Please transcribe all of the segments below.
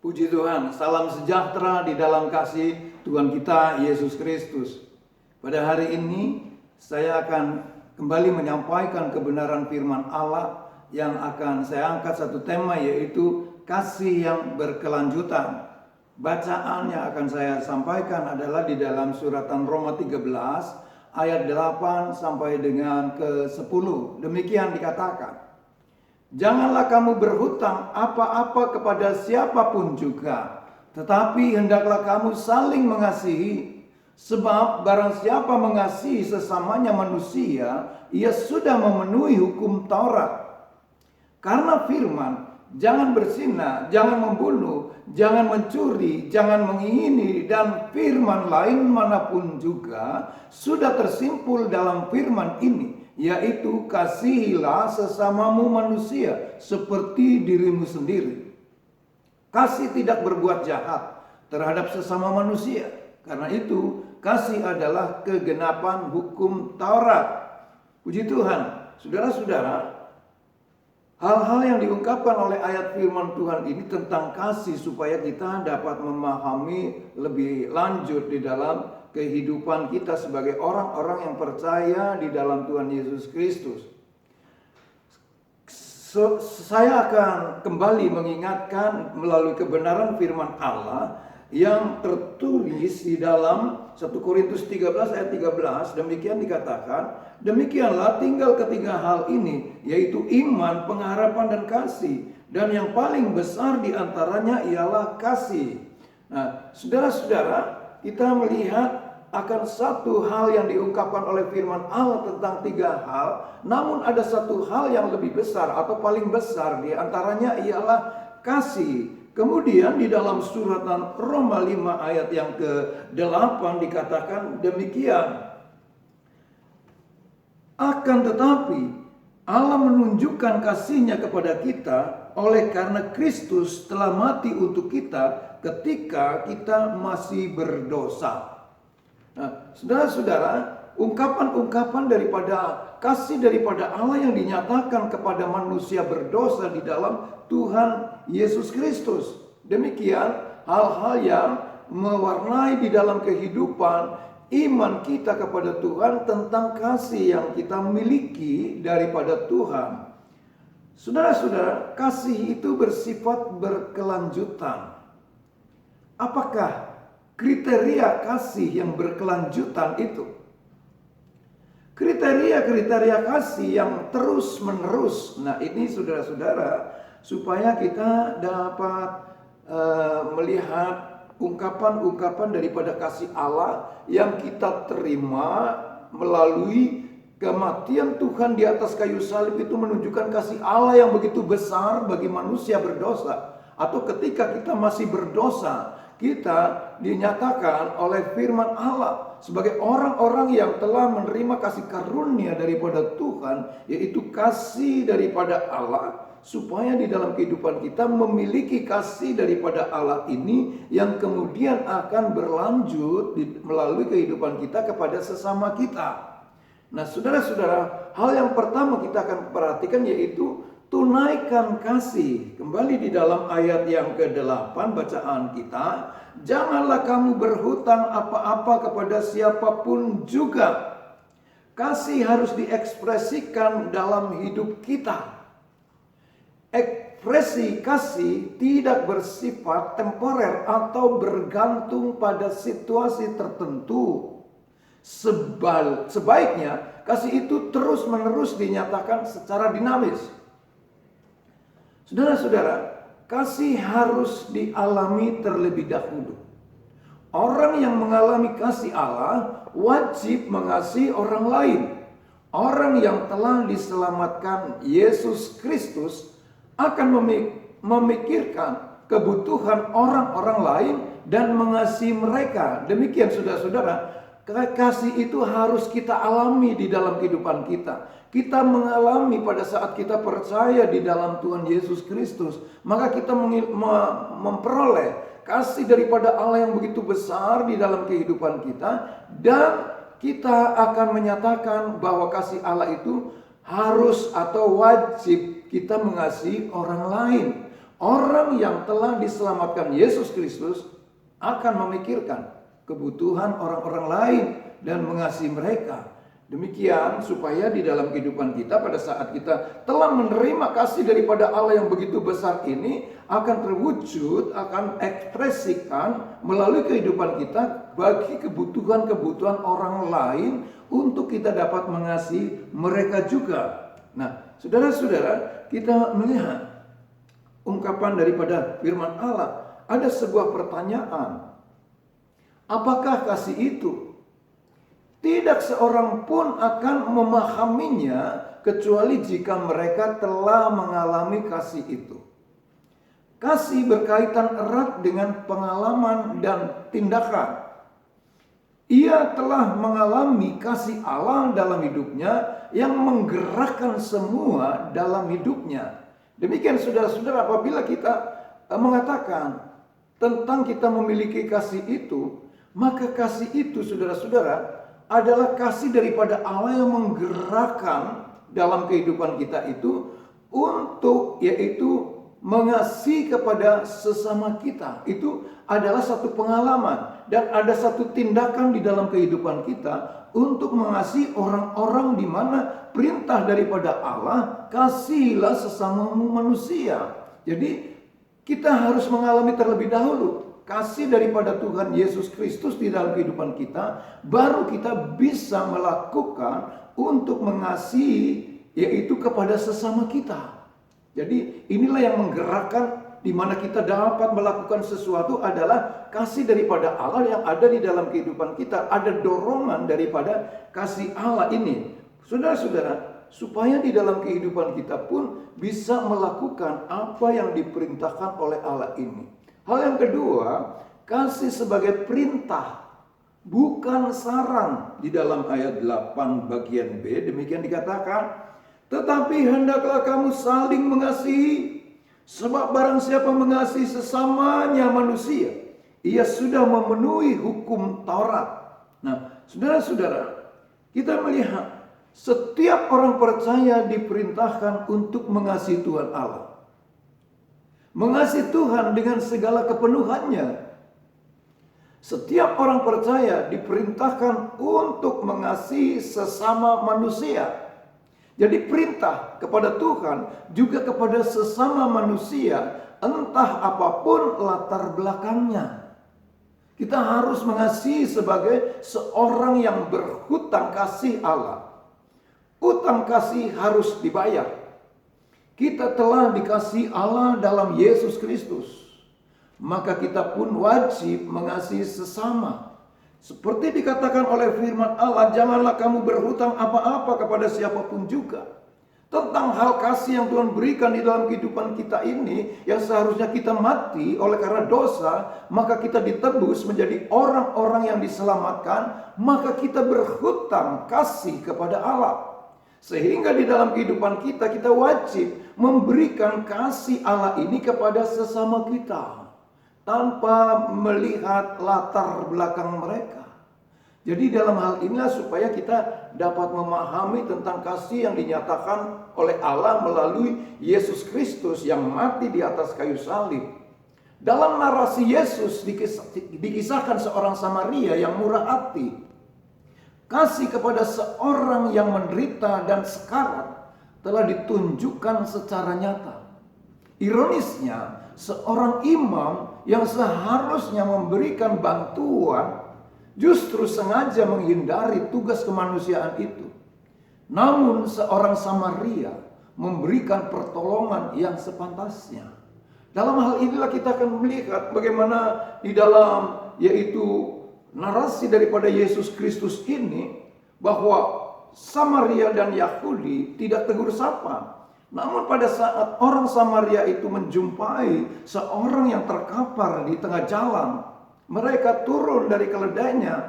Puji Tuhan, salam sejahtera di dalam kasih Tuhan kita Yesus Kristus. Pada hari ini saya akan kembali menyampaikan kebenaran firman Allah yang akan saya angkat satu tema, yaitu kasih yang berkelanjutan. Bacaan yang akan saya sampaikan adalah di dalam suratan Roma 13 ayat 8 sampai dengan ke-10. Demikian dikatakan, janganlah kamu berhutang apa-apa kepada siapapun juga, tetapi hendaklah kamu saling mengasihi. Sebab barang siapa mengasihi sesamanya manusia, ia sudah memenuhi hukum Taurat. Karena firman, jangan berzina, jangan membunuh, jangan mencuri, jangan mengingini, dan firman lain manapun juga sudah tersimpul dalam firman ini, yaitu kasihilah sesamamu manusia seperti dirimu sendiri. Kasih tidak berbuat jahat terhadap sesama manusia. Karena itu kasih adalah kegenapan hukum Taurat. Puji Tuhan, saudara-saudara, hal-hal yang diungkapkan oleh ayat firman Tuhan ini tentang kasih supaya kita dapat memahami lebih lanjut di dalam kehidupan kita sebagai orang-orang yang percaya di dalam Tuhan Yesus Kristus. Saya akan kembali mengingatkan melalui kebenaran firman Allah yang tertulis di dalam 1 Korintus 13 ayat 13. Demikian dikatakan, demikianlah tinggal ketiga hal ini, yaitu iman, pengharapan, dan kasih. Dan yang paling besar di antaranya ialah kasih. Nah, saudara-saudara, kita melihat akan satu hal yang diungkapkan oleh firman Allah tentang tiga hal. Namun ada satu hal yang lebih besar atau paling besar di antaranya ialah kasih. Kemudian di dalam suratan Roma 5 ayat yang ke-8 dikatakan demikian. Akan tetapi Allah menunjukkan kasih-Nya kepada kita oleh karena Kristus telah mati untuk kita ketika kita masih berdosa. Nah, saudara-saudara, ungkapan-ungkapan daripada kasih daripada Allah yang dinyatakan kepada manusia berdosa di dalam Tuhan Yesus Kristus. Demikian hal-hal yang mewarnai di dalam kehidupan iman kita kepada Tuhan tentang kasih yang kita miliki daripada Tuhan. Saudara-saudara, kasih itu bersifat berkelanjutan. Apakah kriteria kasih yang berkelanjutan itu? Kriteria-kriteria kasih yang terus-menerus. Nah, ini saudara-saudara, supaya kita dapat melihat ungkapan-ungkapan daripada kasih Allah yang kita terima melalui kematian Tuhan di atas kayu salib, itu menunjukkan kasih Allah yang begitu besar bagi manusia berdosa. Atau ketika kita masih berdosa, kita dinyatakan oleh firman Allah sebagai orang-orang yang telah menerima kasih karunia daripada Tuhan, yaitu kasih daripada Allah, supaya di dalam kehidupan kita memiliki kasih daripada Allah ini yang kemudian akan berlanjut melalui kehidupan kita kepada sesama kita. Nah, saudara-saudara, hal yang pertama kita akan perhatikan yaitu tunaikan kasih. Kembali di dalam ayat yang ke-8 bacaan kita, janganlah kamu berhutang apa-apa kepada siapapun juga. Kasih harus diekspresikan dalam hidup kita. Ekspresi kasih tidak bersifat temporer atau bergantung pada situasi tertentu. Sebaiknya kasih itu terus-menerus dinyatakan secara dinamis. Saudara-saudara, kasih harus dialami terlebih dahulu. Orang yang mengalami kasih Allah wajib mengasihi orang lain. Orang yang telah diselamatkan Yesus Kristus akan memikirkan kebutuhan orang-orang lain dan mengasihi mereka. Demikian saudara-saudara, kasih itu harus kita alami di dalam kehidupan kita. Kita mengalami pada saat kita percaya di dalam Tuhan Yesus Kristus, maka kita memperoleh kasih daripada Allah yang begitu besar di dalam kehidupan kita, dan kita akan menyatakan bahwa kasih Allah itu harus atau wajib kita mengasihi orang lain. Orang yang telah diselamatkan Yesus Kristus akan memikirkan kebutuhan orang-orang lain dan mengasihi mereka. Demikian supaya di dalam kehidupan kita pada saat kita telah menerima kasih daripada Allah yang begitu besar ini akan terwujud, akan ekspresikan melalui kehidupan kita bagi kebutuhan-kebutuhan orang lain untuk kita dapat mengasihi mereka juga. Nah, saudara-saudara, kita melihat ungkapan daripada firman Allah. Ada sebuah pertanyaan. Apakah kasih itu? Tidak seorang pun akan memahaminya kecuali jika mereka telah mengalami kasih itu. Kasih berkaitan erat dengan pengalaman dan tindakan. Ia telah mengalami kasih Allah dalam hidupnya yang menggerakkan semua dalam hidupnya. Demikian saudara-saudara, apabila kita mengatakan tentang kita memiliki kasih itu, maka kasih itu saudara-saudara adalah kasih daripada Allah yang menggerakkan dalam kehidupan kita itu untuk yaitu mengasihi kepada sesama kita. Itu adalah satu pengalaman dan ada satu tindakan di dalam kehidupan kita untuk mengasihi orang-orang di mana perintah daripada Allah, kasihilah sesamamu manusia. Jadi kita harus mengalami terlebih dahulu kasih daripada Tuhan Yesus Kristus di dalam kehidupan kita, baru kita bisa melakukan untuk mengasihi yaitu kepada sesama kita. Jadi inilah yang menggerakkan di mana kita dapat melakukan sesuatu adalah kasih daripada Allah yang ada di dalam kehidupan kita. Ada dorongan daripada kasih Allah ini. Saudara-saudara, supaya di dalam kehidupan kita pun bisa melakukan apa yang diperintahkan oleh Allah ini. Hal yang kedua, kasih sebagai perintah, bukan saran. Di dalam ayat 8 bagian B demikian dikatakan, tetapi hendaklah kamu saling mengasihi, sebab barang siapa mengasihi sesamanya manusia, ia sudah memenuhi hukum Taurat. Nah, saudara-saudara, kita melihat setiap orang percaya diperintahkan untuk mengasihi Tuhan Allah. Mengasihi Tuhan dengan segala kepenuhannya. Setiap orang percaya diperintahkan untuk mengasihi sesama manusia. Jadi perintah kepada Tuhan juga kepada sesama manusia, entah apapun latar belakangnya. Kita harus mengasihi sebagai seorang yang berhutang kasih Allah. Utang kasih harus dibayar. Kita telah dikasihi Allah dalam Yesus Kristus. Maka kita pun wajib mengasihi sesama. Seperti dikatakan oleh firman Allah, janganlah kamu berhutang apa-apa kepada siapapun juga. Tentang hal kasih yang Tuhan berikan di dalam kehidupan kita ini, yang seharusnya kita mati oleh karena dosa, maka kita ditebus menjadi orang-orang yang diselamatkan, maka kita berhutang kasih kepada Allah. Sehingga di dalam kehidupan kita, kita wajib memberikan kasih Allah ini kepada sesama kita tanpa melihat latar belakang mereka. Jadi dalam hal inilah supaya kita dapat memahami tentang kasih yang dinyatakan oleh Allah melalui Yesus Kristus yang mati di atas kayu salib. Dalam narasi Yesus dikisahkan seorang Samaria yang murah hati. Kasih kepada seorang yang menderita dan sekarat telah ditunjukkan secara nyata. Ironisnya, seorang imam yang seharusnya memberikan bantuan justru sengaja menghindari tugas kemanusiaan itu. Namun seorang Samaria memberikan pertolongan yang sepantasnya. Dalam hal inilah kita akan melihat bagaimana di dalam yaitu narasi daripada Yesus Kristus ini, bahwa Samaria dan Yahudi tidak tegur sapa. Namun pada saat orang Samaria itu menjumpai seorang yang terkapar di tengah jalan, mereka turun dari keledainya.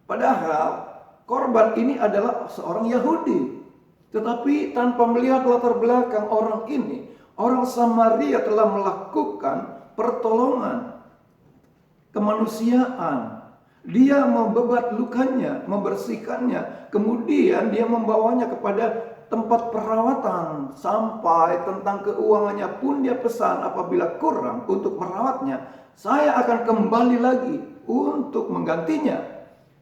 Padahal korban ini adalah seorang Yahudi. Tetapi tanpa melihat latar belakang orang ini, orang Samaria telah melakukan pertolongan kemanusiaan. Dia membebat lukanya, membersihkannya, kemudian dia membawanya kepada tempat perawatan, sampai tentang keuangannya pun dia pesan apabila kurang untuk merawatnya, saya akan kembali lagi untuk menggantinya.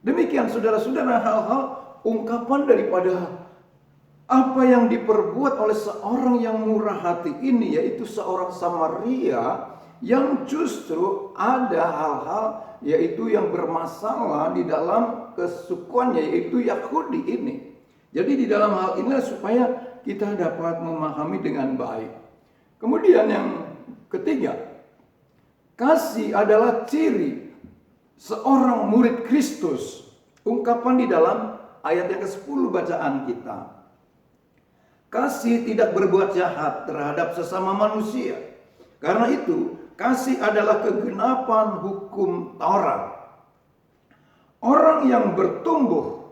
Demikian saudara-saudara, hal-hal ungkapan daripada apa yang diperbuat oleh seorang yang murah hati ini, yaitu seorang Samaria yang justru ada hal-hal yaitu yang bermasalah di dalam kesukuannya, yaitu Yahudi ini. Jadi di dalam hal inilah supaya kita dapat memahami dengan baik. Kemudian yang ketiga, kasih adalah ciri seorang murid Kristus. Ungkapan di dalam ayat yang ke-10 bacaan kita. Kasih tidak berbuat jahat terhadap sesama manusia. Karena itu, kasih adalah kegenapan hukum Taurat. Orang yang bertumbuh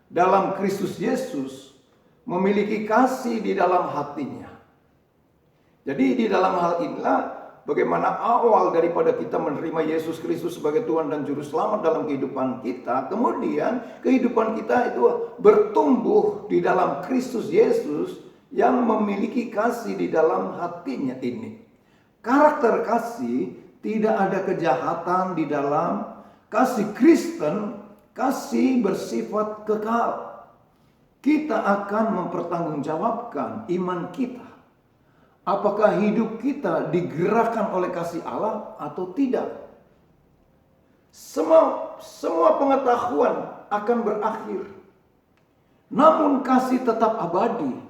dalam Kristus Yesus memiliki kasih di dalam hatinya. Jadi di dalam hal inilah bagaimana awal daripada kita menerima Yesus Kristus sebagai Tuhan dan Juru Selamat dalam kehidupan kita. Kemudian kehidupan kita itu bertumbuh di dalam Kristus Yesus yang memiliki kasih di dalam hatinya ini. Karakter kasih, tidak ada kejahatan di dalam kasih Kristen. Kasih bersifat kekal. Kita akan mempertanggungjawabkan iman kita. Apakah hidup kita digerakkan oleh kasih Allah atau tidak? Semua pengetahuan akan berakhir. Namun kasih tetap abadi.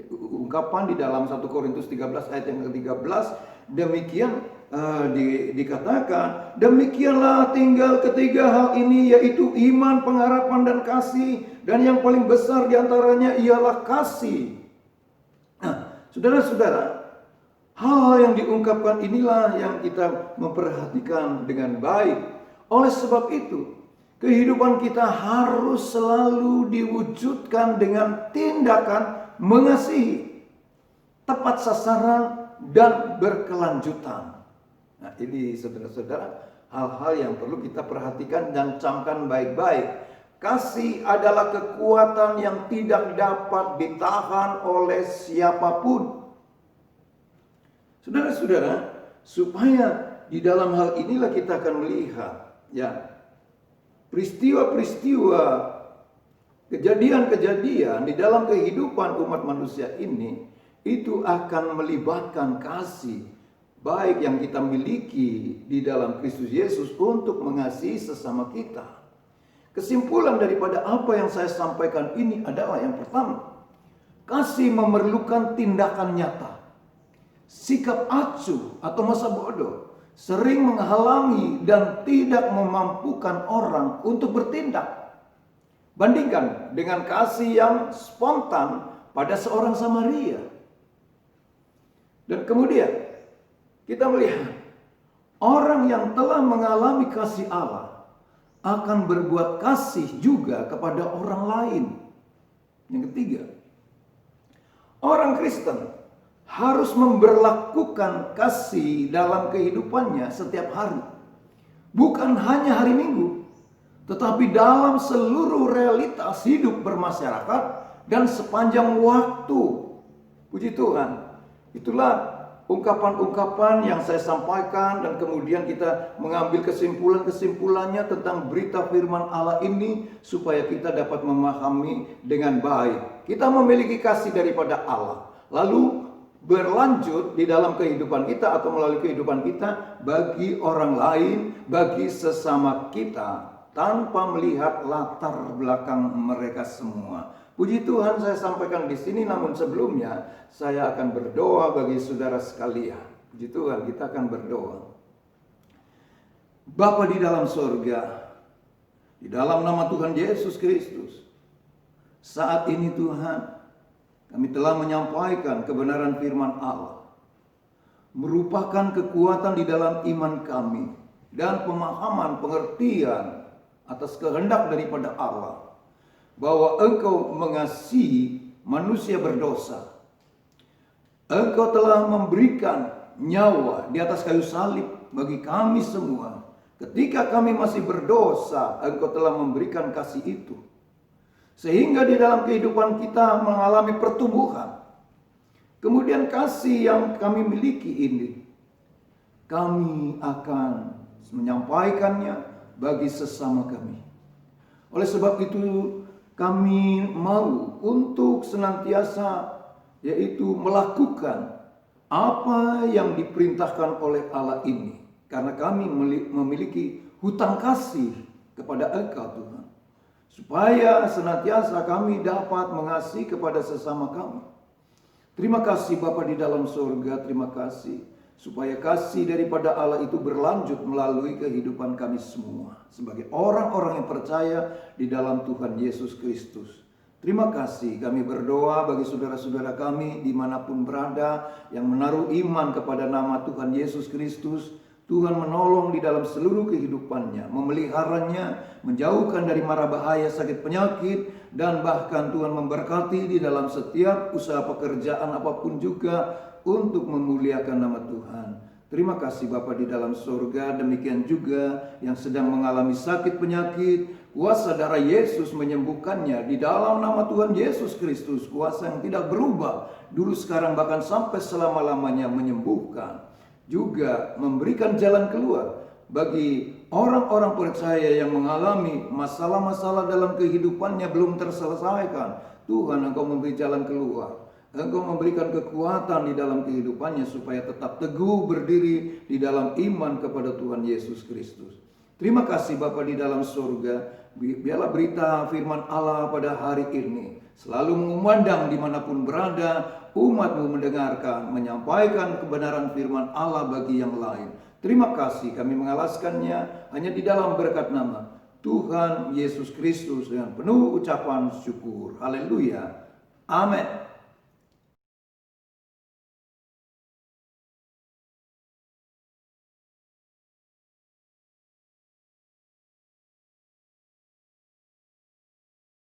Ungkapan di dalam 1 Korintus 13 ayat yang ke-13 demikian dikatakan, demikianlah tinggal ketiga hal ini, yaitu iman, pengharapan, dan kasih, dan yang paling besar diantaranya ialah kasih. Nah, saudara-saudara, hal-hal yang diungkapkan inilah yang kita memperhatikan dengan baik. Oleh sebab itu, kehidupan kita harus selalu diwujudkan dengan tindakan mengasihi, tepat sasaran, dan berkelanjutan. Nah, ini saudara-saudara, hal-hal yang perlu kita perhatikan dan camkan baik-baik. Kasih adalah kekuatan yang tidak dapat ditahan oleh siapapun. Saudara-saudara, supaya di dalam hal inilah kita akan melihat ya peristiwa-peristiwa, kejadian-kejadian di dalam kehidupan umat manusia ini itu akan melibatkan kasih baik yang kita miliki di dalam Kristus Yesus untuk mengasihi sesama kita. Kesimpulan daripada apa yang saya sampaikan ini adalah yang pertama, kasih memerlukan tindakan nyata. Sikap acuh atau masa bodoh sering menghalangi dan tidak memampukan orang untuk bertindak. Bandingkan dengan kasih yang spontan pada seorang Samaria. Dan kemudian kita melihat orang yang telah mengalami kasih Allah akan berbuat kasih juga kepada orang lain. Yang ketiga, orang Kristen harus memberlakukan kasih dalam kehidupannya setiap hari. Bukan hanya hari Minggu, tetapi dalam seluruh realitas hidup bermasyarakat dan sepanjang waktu. Puji Tuhan. Itulah ungkapan-ungkapan yang saya sampaikan, dan kemudian kita mengambil kesimpulan-kesimpulannya tentang berita firman Allah ini supaya kita dapat memahami dengan baik. Kita memiliki kasih daripada Allah, lalu berlanjut di dalam kehidupan kita atau melalui kehidupan kita bagi orang lain, bagi sesama kita, tanpa melihat latar belakang mereka semua. Puji Tuhan, saya sampaikan di sini, namun sebelumnya saya akan berdoa bagi saudara sekalian. Puji Tuhan, kita akan berdoa. Bapa di dalam surga, di dalam nama Tuhan Yesus Kristus, saat ini Tuhan, kami telah menyampaikan kebenaran firman Allah, merupakan kekuatan di dalam iman kami dan pemahaman pengertian atas kehendak daripada Allah, bahwa Engkau mengasihi manusia berdosa. Engkau telah memberikan nyawa di atas kayu salib bagi kami semua. Ketika kami masih berdosa, Engkau telah memberikan kasih itu. Sehingga di dalam kehidupan kita mengalami pertumbuhan. Kemudian kasih yang kami miliki ini, kami akan menyampaikannya bagi sesama kami. Oleh sebab itu kami mau untuk senantiasa yaitu melakukan apa yang diperintahkan oleh Allah ini. Karena kami memiliki hutang kasih kepada Engkau Tuhan. Supaya senantiasa kami dapat mengasihi kepada sesama kami. Terima kasih Bapa di dalam surga, terima kasih. Supaya kasih daripada Allah itu berlanjut melalui kehidupan kami semua. Sebagai orang-orang yang percaya di dalam Tuhan Yesus Kristus. Terima kasih, kami berdoa bagi saudara-saudara kami dimanapun berada yang menaruh iman kepada nama Tuhan Yesus Kristus. Tuhan menolong di dalam seluruh kehidupannya, memeliharanya, menjauhkan dari mara bahaya sakit penyakit, dan bahkan Tuhan memberkati di dalam setiap usaha pekerjaan apapun juga untuk memuliakan nama Tuhan. Terima kasih Bapa di dalam surga, demikian juga yang sedang mengalami sakit penyakit, kuasa darah Yesus menyembuhkannya di dalam nama Tuhan Yesus Kristus, kuasa yang tidak berubah, dulu sekarang bahkan sampai selama-lamanya menyembuhkan. Juga memberikan jalan keluar bagi orang-orang percaya yang mengalami masalah-masalah dalam kehidupannya belum terselesaikan. Tuhan, Engkau memberi jalan keluar. Engkau memberikan kekuatan di dalam kehidupannya supaya tetap teguh berdiri di dalam iman kepada Tuhan Yesus Kristus. Terima kasih Bapa di dalam surga. Biarlah berita firman Allah pada hari ini selalu mengumandang dimanapun berada, umat-Mu mendengarkan, menyampaikan kebenaran firman Allah bagi yang lain. Terima kasih, kami mengalaskannya hanya di dalam berkat nama Tuhan Yesus Kristus dengan penuh ucapan syukur. Haleluya. Amin.